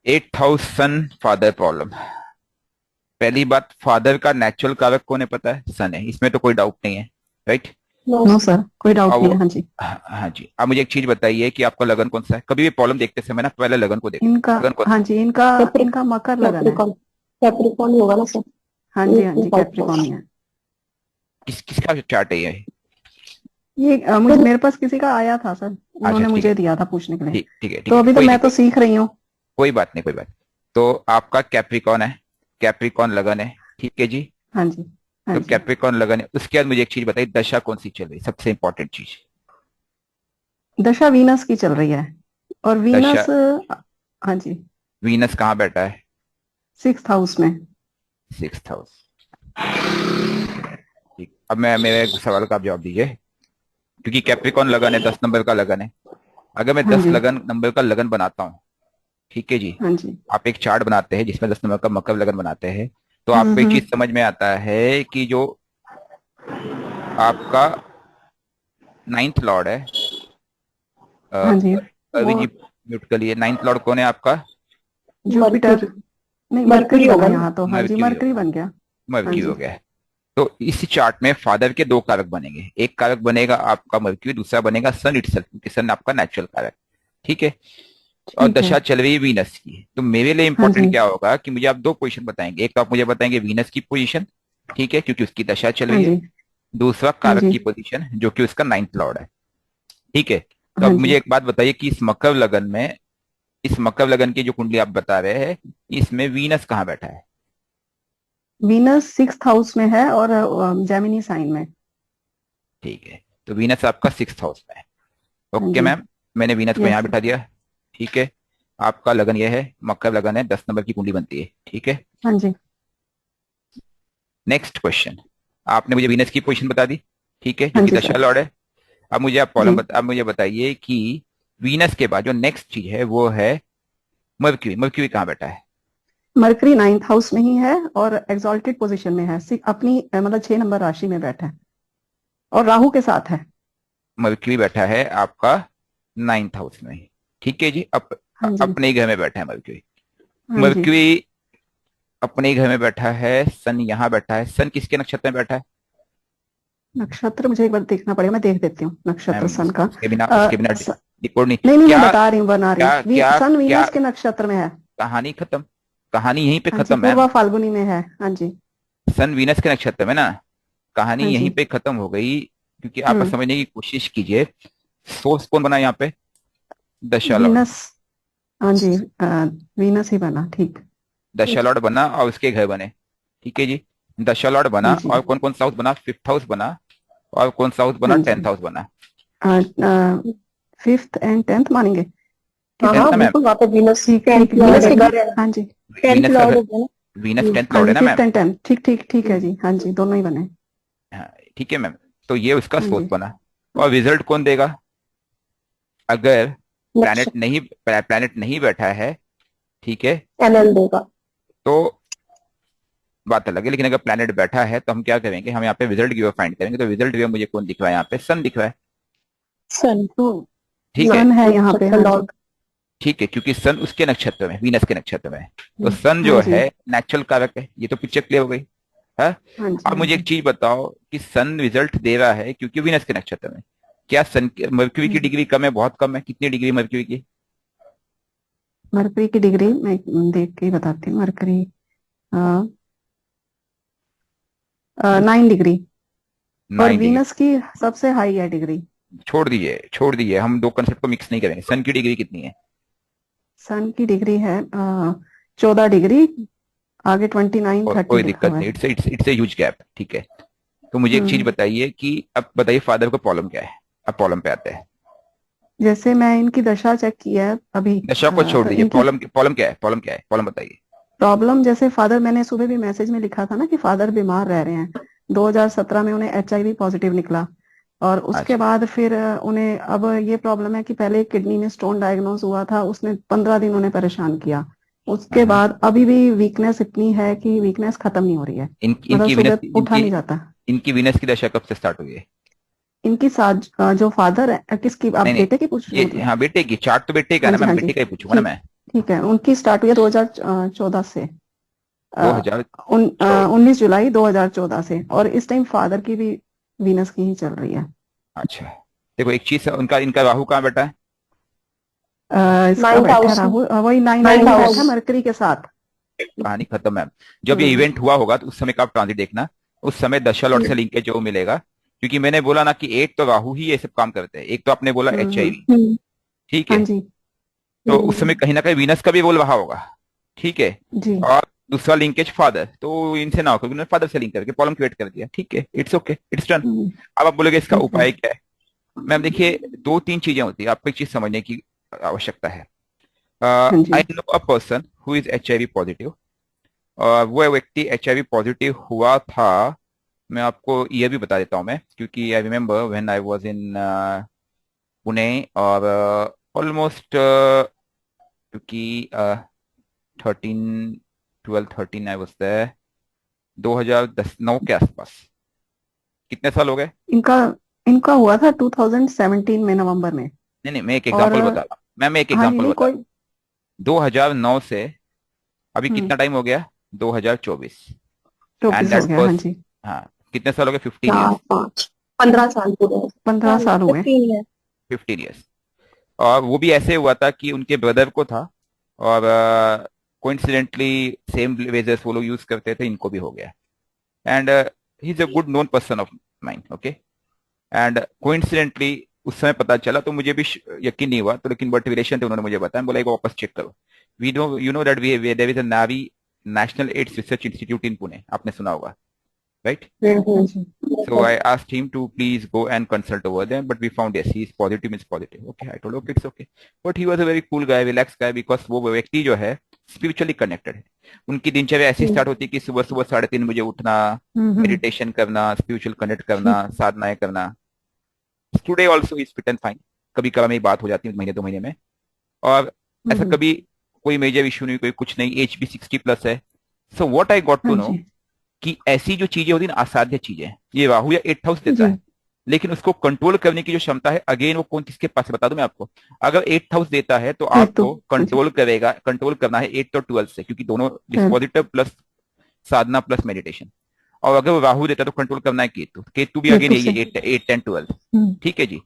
Eight house son father problem. पहली बात, father का नेचुरल कारक कौन है पता है? सन है, इसमें तो कोई डाउट नहीं है, राइट। नो सर, कोई डाउट नहीं है। अब हाँ जी। हाँ हाँ जी, अब मुझे एक चीज बताइए कि आपका लगन कौन सा है? कभी भी प्रॉब्लम देखते समय ना पहले लगन को देखो, इनका, लगन कौन हाँ सा जी, इनका कैप्रि इनका मकर लगन है। कैप्रिकॉन कैप्रिकॉन ही होगा ना सर। हाँ जी, हाँ ये जी, फाइव कैप्रिकॉन ही है। किस किसका चार्ट है ये? ये मुझे, सर। मेरे पास किसी का आया था सर, अच्छा उन्होंने ठीक है, मुझे दिया था पूछने के लिए। ठीक ठीक है ठीक तो है, अभी तो कोई नहीं, मैं तो सीख रही हूँ। कोई बात नहीं, कोई बात नहीं। तो आपका कैप्रिकॉन है, कैप्रिकॉन लगन है, ठीक है जी। हाँ जी। हाँ तो जी। कैप्रिकॉन लगन है, उसके बाद मुझे एक चीज बताइए, दशा कौन सी चल रही है, सबसे इंपॉर्टेंट चीज। दशा वीनस की चल रही है। और दशा, वीनस, हाँ जी, वीनस कहाँ बैठा है? सिक्स्थ हाउस में। Six house. ठीक, अब मैं मेरे एक सवाल का आप जवाब दीजिए। क्योंकि कैप्रिकॉन लगन है, 10 नंबर का लगन है। अगर मैं हाँ दस जी। लगन नंबर का लगन बनाता हूँ, ठीक है जी। हाँ जी। आप एक चार्ट बनाते हैं जिसमें 10 नंबर का मकर लगन बनाते हैं, तो हम्म। आपको एक हम्म। चीज समझ में आता है कि जो आपका नाइन्थ लॉर्ड है, अ, हाँ जी। अभी वो जी म्यूट कर लिए, नाइन्थ लॉर्ड कौन है आपका? Jupiter, mercury. नहीं मरकरी मर्क्यूरी बना होगा ना। यहाँ तो। हाँ जी, मर्क्यूरी मरकरी होगा, बन गया। हाँ मर्क्यूरी जी। हो गया है। तो इस चार्ट में फादर के दो कारक बनेंगे, एक कारक बनेगा आपका मर्क्यूरी, दूसरा बनेगा सन इटसेल्फ, क्योंकि सन आपका नेचुरल कारक, ठीक है। और ठीक है। दशा चल रही है वीनस की, तो मेरे लिए हाँ इंपॉर्टेंट जी। क्या होगा कि मुझे आप दो पोजीशन बताएंगे। एक तो आप मुझे बताएंगे वीनस की पोजीशन, ठीक है, क्योंकि उसकी दशा चल हाँ रही है। जी। दूसरा हाँ कारक जी। की पोजीशन जो कि उसका नाइन्थ लॉर्ड है, ठीक है। तो हाँ अब जी। मुझे एक बात बताइए कि इस मकर लगन में, इस मकर लगन की जो कुंडली आप बता रहे हैं, इसमें वीनस कहाँ बैठा है? वीनस सिक्स्थ हाउस में है और जेमिनी साइन में। ठीक है, तो वीनस आपका सिक्स हाउस में है। हाँ ओके जी। मैम, मैंने वीनस को यहाँ यस। बिठा दिया, ठीक है। आपका लगन यह है, मकर लगन है, 10 नंबर की कुंडली बनती है, ठीक है। हाँ जी। नेक्स्ट क्वेश्चन, आपने मुझे वीनस की पोजीशन बता दी, ठीक है, जो हाँ कि जी दशा सर। लॉर्ड है। अब मुझे आप जी। अब मुझे बताइए कि वीनस के बाद जो नेक्स्ट चीज है वो है मर्क्यूरी। मर्क्यूरी कहाँ बैठा है? मरकरी नाइन्थ हाउस में ही है और एग्जॉल्टेड पोजीशन में है, अपनी मतलब 6 नंबर राशि में बैठा है और राहु के साथ है। मर्क्यूरी बैठा है आपका नाइन्थ हाउस में, ठीक है जी। हाँ जी। अपने ही घर में बैठा है मर्क्यूरी। हाँ जी। मर्क्यूरी अपने ही घर में बैठा है, सन यहाँ बैठा है। सन किसके नक्षत्र में बैठा है? नक्षत्र मुझे एक बार देखना पड़ेगा, मैं देख देती हूँ नक्षत्र मैम सन का। उसके बिना स, रिकॉर्ड नहीं। नहीं नहीं, मैं क्या बता रही हूँ, बना रही हूँ। क्या क्या सन क्या वीनस के नक्षत्र में है। कहानी खत्म, कहानी यहीं पे हाँ जी, खत्म मैम। पूर्वा फाल्गुनी में है। हाँ जी। सन वीनस के नक्षत्र में ना, कहानी हाँ यहीं जी। पे खत्म हो गई। क्योंकि आप हम्म। समझने की कोशिश कीजिए, सोर्स कौन बना यहाँ पे? दशा लॉर्ड। वीनस। हाँ जी। वीनस ही बना, ठीक। दशा लॉर्ड बना और उसके घर बने, ठीक है जी। दशा लॉर्ड बना हाँ जी। और कौन कौन सा हाउस बना? फिफ्थ हाउस बना, और कौन सा हाउस बना? हाँ टेंथ जी। हाउस बना। फिफ्थ एंड टेंथ मानेंगे? हाँ टेंथ हाँ ना मैम, बिल्कुल, वहाँ पे वीनस ठीक टेंथ ठीक, लॉर्ड वीनस है के घर घर। है। हाँ जी। टेंथ वीनस का लॉर्ड घर, हो गया ना। वीनस टेंथ हाँ लॉर्ड जी, है ना फिफ्थ मैम। एंड टेंथ, ठीक ठीक ठीक है जी। हाँ जी, दोनों ही बने। हाँ, ठीक है मैम। तो ये उसका हाँ सोर्स जी। बना। और रिजल्ट कौन देगा? अगर नक्शा प्लैनेट नहीं बैठा है, ठीक है, एनएल देगा। तो बात अलग है। लेकिन अगर प्लैनेट बैठा है तो हम क्या करेंगे, हम यहाँ पे रिजल्ट गिवर फाइंड करेंगे। तो रिजल्ट गिवर मुझे कौन दिख रहा है? यहाँ पे सन दिख रहा है, सन। तो ठीक है। सन है यहाँ पे। नक्षत्र हाँ जी। लॉर्ड। ठीक है, क्योंकि सन उसके नक्षत्र में, वीनस के नक्षत्र में है। तो सन हाँ जो जी। है नेचुरल कारक है, ये तो पिक्चर क्लियर हो गई है। हाँ जी। अब हाँ मुझे एक जी। चीज बताओ कि सन रिजल्ट दे रहा है क्योंकि वीनस के नक्षत्र में, क्या सन मर्क्यूरी की हम्म। डिग्री कम है? बहुत कम है। कितनी डिग्री मर्क्यूरी की? मरकरी की डिग्री मैं देख के ही बताती हूँ। Mercury 9 degree. और 9 डिग्री। वीनस की सबसे हाई है डिग्री। छोड़ दीजिए, छोड़ दीजिए, हम दो कंसेप्ट को मिक्स नहीं करेंगे। सन की डिग्री कितनी है? सन की डिग्री है 14 डिग्री। आगे 29 और 30 कोई लिखा दिक्कत हुआ नहीं, है। इट्स ए ह्यूज गैप, ठीक है। तो मुझे एक चीज हम्म। बताइए कि अब बताइए फादर को प्रॉब्लम क्या है। अब प्रॉब्लम पे आते हैं। जैसे मैं इनकी दशा चेक किया है अभी, नशा को छोड़ तो दीजिए, इनकी प्रॉब्लम प्रॉब्लम क्या है? प्रॉब्लम क्या है? प्रॉब्लम बताइए। प्रॉब्लम, जैसे फादर, मैंने सुबह भी मैसेज में लिखा था ना कि फादर बीमार रह रहे हैं। 2017 में उन्हें HIV पॉजिटिव निकला। और उसके अच्छा। बाद फिर उन्हें अब ये प्रॉब्लम है कि पहले किडनी में स्टोन डायग्नोज हुआ था, उसने 15 दिन उन्हें परेशान किया। उसके हम्म। बाद अभी भी वीकनेस इतनी है कि वीकनेस खत्म नहीं हो रही है। मतलब इनकी विनस सुबह उठा नहीं जाता। इनकी विनस की दशा कब से स्टार्ट हुई है? इनकी साज जो फादर है, किसकी, आप नहीं नहीं, बेटे की पूछ रहे हैं ये मतलब? हाँ बेटे की चार्ट तो बेटे का है हाँ ना जी। मैम, हाँ जी। बेटे का ही पूछूंगा ना ठीक। मैं। ठीक है, उनकी स्टार्ट हुई है 2014 से, 2000। 19 जुलाई 2014 से, और इस टाइम फादर की भी वीनस की ही चल रही है। अच्छा, देखो एक चीज, उनका इनका राहु कहाँ बैठा है? इसका 9th बैठा है हाउस में। राहु, वही 9 9th में बैठा हाउस। है मरकरी के साथ। कहानी खत्म है। जब ये हम्म इवेंट हुआ होगा तो उस समय का आप ट्रांजिट देखना, उस समय दशा लॉट से लिंकेज जो मिलेगा, क्योंकि मैंने बोला ना कि एक तो राहु ही ये सब काम करते हैं, एक तो आपने बोला एचआईवी, हम्म। ठीक हाँ है, जी। तो उस समय कहीं ना कहीं वीनस का भी रोल रहा होगा, ठीक है। जी। और दूसरा लिंकेज फादर, तो इनसे ना होकर उन्होंने फादर से लिंक करके प्रॉब्लम क्रिएट कर दिया, ठीक है, इट्स ओके, इट्स डन। हम्म, अब आप बोलोगे इसका ठीक है। उपाय क्या है? मैम देखिए, दो तीन चीजें होती है, आपको एक चीज समझने की आवश्यकता है। हाँ जी। I know a person who is HIV positive, और वो व्यक्ति एचआईवी पॉजिटिव हुआ था। मैं आपको ये भी बता देता हूँ मैं, क्योंकि I remember when I was in Pune, और ऑलमोस्ट क्योंकि 13, 12, 13 आई वाज देयर, 2010-9 के आसपास। कितने साल हो गए? इनका इनका हुआ था 2017 में, नवंबर में। नहीं नहीं, मैं एक और एग्जांपल बता रहा हूँ, मैं एक हाँ जी, एग्जांपल नहीं बता कोई। रहा हूँ। 2009 से अभी हम्म कितना टाइम हो गया? 2024। एंड 24 हो दैट गया, हाँ पर्स, जी। हाँ, कितने साल हो गए? 15 चार ईयर्स। पाँच 15 साल पूरे। 15 साल हुए। 15 है। 15 ईयर्स। और वो भी ऐसे हुआ था कि उनके ब्रदर को था, और कोइंसिडेंटली सेम वेजेस वो लोग यूज करते थे, इनको भी हो गया। And he is a good known person of mind, okay. And coincidentally उस समय पता चला, तो मुझे भी यकीन नहीं हुआ, तो लेकिन बट रिलेशन थे, उन्होंने मुझे बताया, बोला एक बार वापस चेक करो। We know, you know that we there is a NARI national AIDS research institute in Pune, आपने सुना होगा, राइट? हाँ जी। So I asked him to please go and consult over there, but we found yes, he is positive, means positive. Okay, I told okay, it's okay. But he was a very cool guy, relaxed guy, because वो व्यक्ति जो है spiritually connected है। उनकी दिनचर्या ऐसी start होती है कि सुबह सुबह 3:30 बजे उठना, हम्म। मेडिटेशन करना, स्पिरिचुअल कनेक्ट करना, ठीक। साधनाएं करना। Today also is fit and fine. कभी कभार मेरी बात हो जाती है महीने 2 महीने में, और ऐसा हम्म। कभी कोई मेजर इशू नहीं, कोई कुछ नहीं, एज भी 60+ है। सो वॉट आई गॉट हाँ टू नो जी। कि ऐसी जो चीजें होती है ना, असाध्य चीजें, ये राहु या 8th हाउस देता जी। है, लेकिन उसको कंट्रोल करने की जो क्षमता है, अगेन वो कौन किसके पास है बता दूं मैं आपको। अगर 8th हाउस देता है तो केतु। आपको हाँ जी। कंट्रोल करेगा, कंट्रोल करना है 8 और 12 से, क्योंकि दोनों ट्वेल्थ। डिस्पोजिटिव प्लस साधना प्लस मेडिटेशन। और अगर वो राहु देता है तो कंट्रोल करना है केतु, केतु भी अगेन केतु यही से। है, 8, 10, 12। हम्म। ठीक है जी।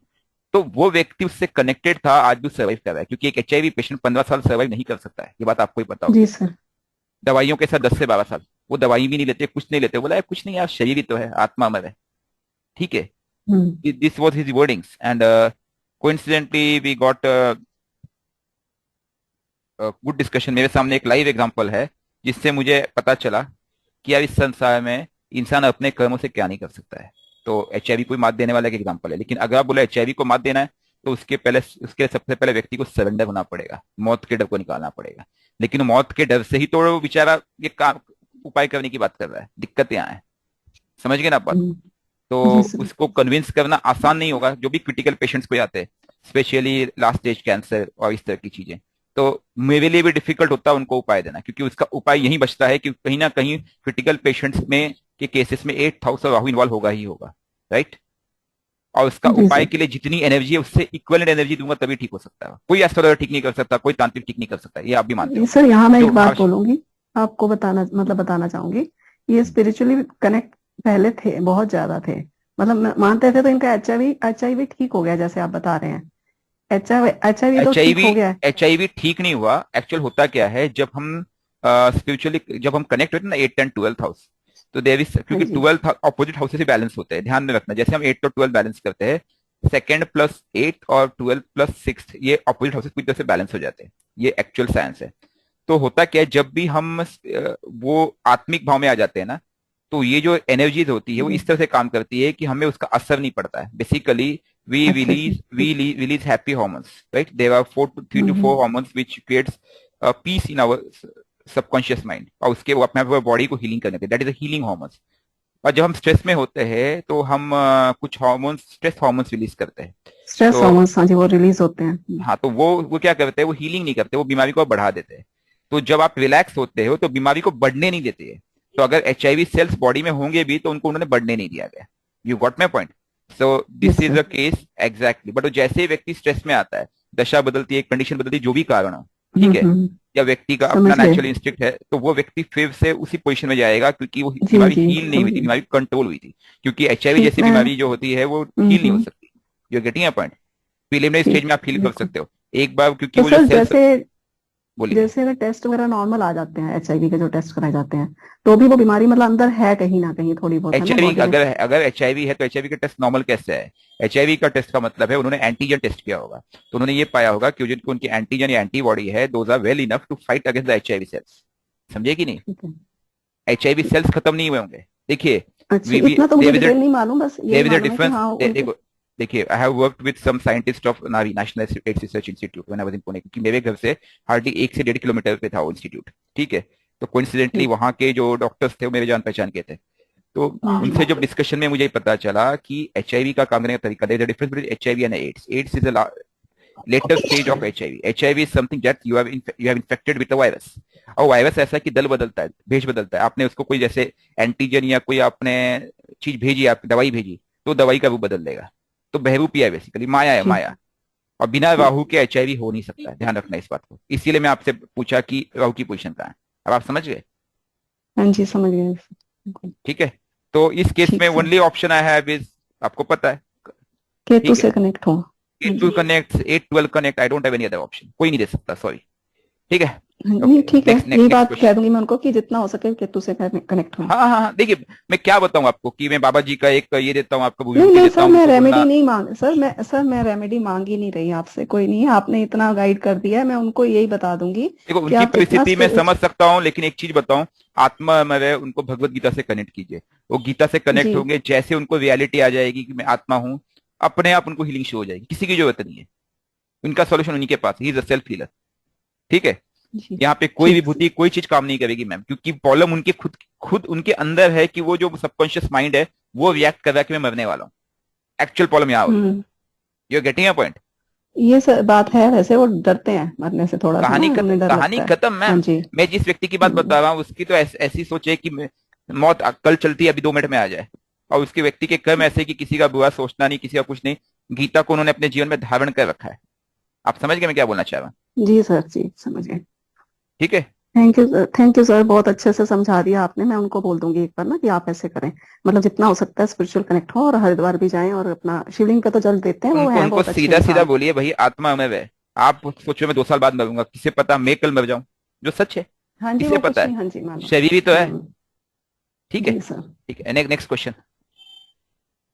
तो वो व्यक्ति उससे कनेक्टेड था, आज भी सर्वाइव कर रहा है, क्योंकि एक एचआईवी पेशेंट 15 साल सर्वाइव नहीं कर सकता है, ये बात आपको ही पता जी होगी। सर। दवाइयों के साथ 10 से 12 साल, वो दवाई भी नहीं लेते, कुछ नहीं लेते, बोला "यार, कुछ नहीं यार, शरीर ही तो है, आत्मा अमर है", ठीक है। Hmm. This was his wordings, and coincidentally we got good discussion. मेरे सामने एक लाइव एग्जांपल है, जिससे मुझे पता चला कि यार इस संसार में इंसान अपने कर्मों से क्या नहीं कर सकता है। तो एचआईवी कोई मात देने वाला एक एग्जांपल है, लेकिन अगर आप बोले एचआईवी को मात देना है, तो उसके सबसे पहले व्यक्ति को सरेंडर होना पड़ेगा, मौत के डर को निकालना पड़ेगा। लेकिन मौत के डर से ही तो वो बेचारा ये काम उपाय करने की बात कर रहा है, दिक्कत यहाँ है, समझ गए ना आप बात? हम्म। तो जी सर। उसको कन्विंस करना आसान नहीं होगा, जो भी क्रिटिकल पेशेंट्स को आते हैं, स्पेशली लास्ट स्टेज कैंसर और इस तरह की चीजें। तो मेरे लिए भी डिफिकल्ट होता है उनको उपाय देना, क्योंकि उसका उपाय यही बचता है कि कहीं ना कहीं क्रिटिकल पेशेंट्स में के केसेस में 8th हाउस और राहु इन्वॉल्व होगा ही होगा, राइट? और उसका जी उपाय सर। के लिए जितनी एनर्जी है उससे इक्वलेंट एनर्जी दूंगा तभी ठीक हो सकता है। कोई एस्ट्रोलॉजर ठीक नहीं कर सकता, कोई तांत्रिक ठीक नहीं कर सकता, ये आप भी मानते ये होंगे। सर, यहाँ मैं जो एक बात आवश्यक। बोलूंगी, आपको बताना चाहूंगी। ये स्पिरिचुअली कनेक्ट पहले थे, बहुत ज्यादा थे। मतलब मानते थे, तो इनका एचआईवी ठीक हो गया, जैसे आप बता रहे हैं। एचआईवी तो ठीक एचआईवी हो गया है। एचआईवी ठीक नहीं हुआ। एक्चुअल होता क्या है, जब हम स्पिरिचुअली जब हम कनेक्ट होते हैं ना 8 एंड 12th हाउस, तो देर इज, हाँ क्योंकि जी। 12 ऑपोजिट हाउसेस से बैलेंस होते हैं, ध्यान में रखना। जैसे हम 8 और 12 बैलेंस करते हैं, 2 + 8 और 12 + 6 ये ऑपोजिट हाउसेस पूरी तरह से बैलेंस हो जाते हैं, ये एक्चुअल साइंस है। तो होता क्या है, जब भी हम वो आत्मिक भाव में आ जाते हैं ना, तो ये जो एनर्जीज होती है वो जी। इस तरह से काम करती है कि हमें उसका असर नहीं पड़ता है। बेसिकली we अच्छा जी। release we ठीक। release happy hormones, right? There are 3 to 4 hmm. hormones which creates peace in our subconscious mind, और उसके वो अपने बॉडी को हीलिंग करने के, that is a healing hormones. और जब हम स्ट्रेस में होते हैं तो हम कुछ हार्मोन्स, स्ट्रेस हार्मोन्स रिलीज करते हैं। स्ट्रेस तो हार्मोन्स, हाँ जी, वो रिलीज होते हैं। हाँ, तो वो क्या करते हैं, वो हीलिंग नहीं करते, वो बीमारी को बढ़ा देते हैं। तो जब आप रिलैक्स होते हो तो बीमारी को बढ़ने नहीं देते हैं। तो अगर एचआईवी सेल्स बॉडी में होंगे भी तो उनको उन्होंने बढ़ने नहीं दिया गया। You got my point? So this yes is sir. A case exactly. But जैसे ही व्यक्ति स्ट्रेस में आता है, दशा बदलती है, कंडीशन बदलती है, जो भी कारण हो, ठीक है, या व्यक्ति का अपना समझ गए। नेचुरल इंस्टिंक्ट है, तो वो व्यक्ति फिर से उसी पोजीशन में जाएगा, क्योंकि वो जी बीमारी जी हील नहीं हुई थी, समझे। बीमारी कंट्रोल हुई थी। क्योंकि एचआईवी ठीक जैसी मैं बीमारी जो होती है वो हील नहीं हो हम्म। सकती। You getting a point? Preliminary stage ठीक में आप फील कर बिल्कुल। सकते हो एक बार, क्योंकि तो वो जो सर सेल्स। जैसे बोलिए। जैसे अगर टेस्ट वगैरह नॉर्मल आ जाते हैं एचआईवी के जो टेस्ट कराए जाते हैं, तो भी वो बीमारी मतलब अंदर है कहीं ना कहीं थोड़ी बहुत, है ना, एचआईवी बॉडी में। अगर अगर एचआईवी है तो एचआईवी का टेस्ट नॉर्मल कैसे है? एचआईवी का टेस्ट का मतलब है उन्होंने एंटीजन टेस्ट किया होगा, तो उन्होंने ये पाया होगा कि जिनको उनकी एंटीजन या एंटीबॉडी है, those are well enough to fight against the HIV cells. समझे कि नहीं? ठीक है। एचआईवी सेल्स खत्म नहीं हुए होंगे। देखिए, अच्छा, वी वी इतना तो मुझे देयर इज अ डिटेल नहीं मालूम, बस यही देयर इज अ मालूम है कि डिफरेंस। हाँ उनके। देखो, देखिए, I have worked with some scientist of NARI national AIDS research institute when I was in Pune, क्योंकि मेरे घर से हार्डली 1 से 1.5 किलोमीटर पे था वो इंस्टीट्यूट। ठीक है, तो कोइंसिडेंटली ठीक। वहां के जो डॉक्टर्स थे वो मेरे जान पहचान के थे। तो उनसे जब डिस्कशन में मुझे पता चला कि एचआईवी का काम करने का तरीका, there is a difference between HIV and AIDS. AIDS is a later stage of HIV. HIV is something that you have infected with a virus. और वायरस ऐसा है कि दल बदलता है, भेष बदलता है। आपने उसको कोई जैसे एंटीजन या कोई आपने चीज भेजी, आप दवाई भेजी, तो दवाई का रूप बदल देगा। तो बहरूपी है, बेसिकली माया है, ठीक। माया। और बिना राहु के एचआईवी हो नहीं सकता है, ध्यान रखना इस बात को। इसीलिए मैं आपसे पूछा कि राहु की पोजीशन कहाँ है। अब आप समझ गए? हाँ जी समझ गए बिल्कुल। ठीक है, तो इस केस में ठीक sir. Only option I have is, आपको पता है। केतु ठीक है, से कनेक्ट हो। हाँ eight two G. Connect, 8-12 connect, I don't have any other option, कोई नहीं दे सकता, सॉरी। ठीक है, हाँ, नहीं ओके, ठीक है, नेक्स्ट यही नेक्स्ट नेक्स्ट बात कह क्वेश्चन। दूंगी मैं उनको कि जितना हो सके केतु से कनेक्ट हो। हाँ हाँ हाँ, देखिए, मैं क्या बताऊं आपको कि मैं बाबा जी का एक ये देता हूँ, आपको नहीं विभूति नहीं देता सर, हूँ, मैं उनको रेमेडी बोलना। नहीं मांग सर मैं रेमेडी मांग ही नहीं रही आपसे, कोई नहीं, आपने इतना गाइड कर दिया है, मैं उनको यही बता दूंगी देखो, कि उनकी आप इतना परिस्थिति मैं समझ सकता हूँ, लेकिन एक चीज बताऊं, आत्मा अमर है, उनको भगवत गीता से कनेक्ट कीजिए। वो गीता से कनेक्ट जी होंगे, जैसे उनको रियलिटी आ जाएगी कि मैं आत्मा हूँ, अपने आप उनको हीलिंग शुरू हो जाएगी, किसी की जरूरत नहीं है। उनका सॉल्यूशन उन्हीं के पास, he is a self healer. ठीक है, जी। यहाँ पे कोई ठीक। विभूति कोई चीज काम नहीं करेगी मैम, क्योंकि प्रॉब्लम उनके खुद खुद उनके अंदर है कि वो जो सबकॉन्शियस माइंड है वो रिएक्ट कर रहा है कि मैं मरने वाला हूँ। एक्चुअल प्रॉब्लम यहाँ हो रही है। Hmm. You are getting a point? ये सर बात है, वैसे वो डरते हैं मरने से, थोड़ा सा ना उन्हें डर कहानी लगता है। खत्म हाँ मैम। जी। मैं जिस व्यक्ति की बात हम्म। बता रहा हूँ उसकी तो ऐसी सोच है कि मौत कल चलती है, अभी 2 मिनट में आ जाए। और उसके व्यक्ति के कर्म ऐसे कि किसी का बुरा सोचना नहीं, किसी का कुछ नहीं। गीता को उन्होंने अपने जीवन में धारण कर रखा है। आप समझ गए मैं क्या बोलना चाह रहा हूँ? जी सर, जी समझ गए। ठीक है। Thank you sir, thank you sir, बहुत अच्छे से समझा दिया आपने। मैं उनको बोल दूंगी एक बार ना कि आप ऐसे करें, मतलब जितना हो सकता है स्पिरिचुअल कनेक्ट हो, और हरिद्वार भी जाएं, और अपना शिवलिंग पे तो जल देते हैं, वो उनको हैं उनको बहुत अच्छे सीधा सीधा इंसान। बोलिए, भाई आत्मा में है। आप सोचो मैं 2 साल बाद मरूंगा, किसे पता, मैं कल मर जाऊं, जो सच है हाँ जी, किसे वो पता कुछ है? नहीं, हाँ जी मानो। शरीर ही तो है। ठीक है। जी सर। ठीक है, नेक्स्ट क्वेश्चन।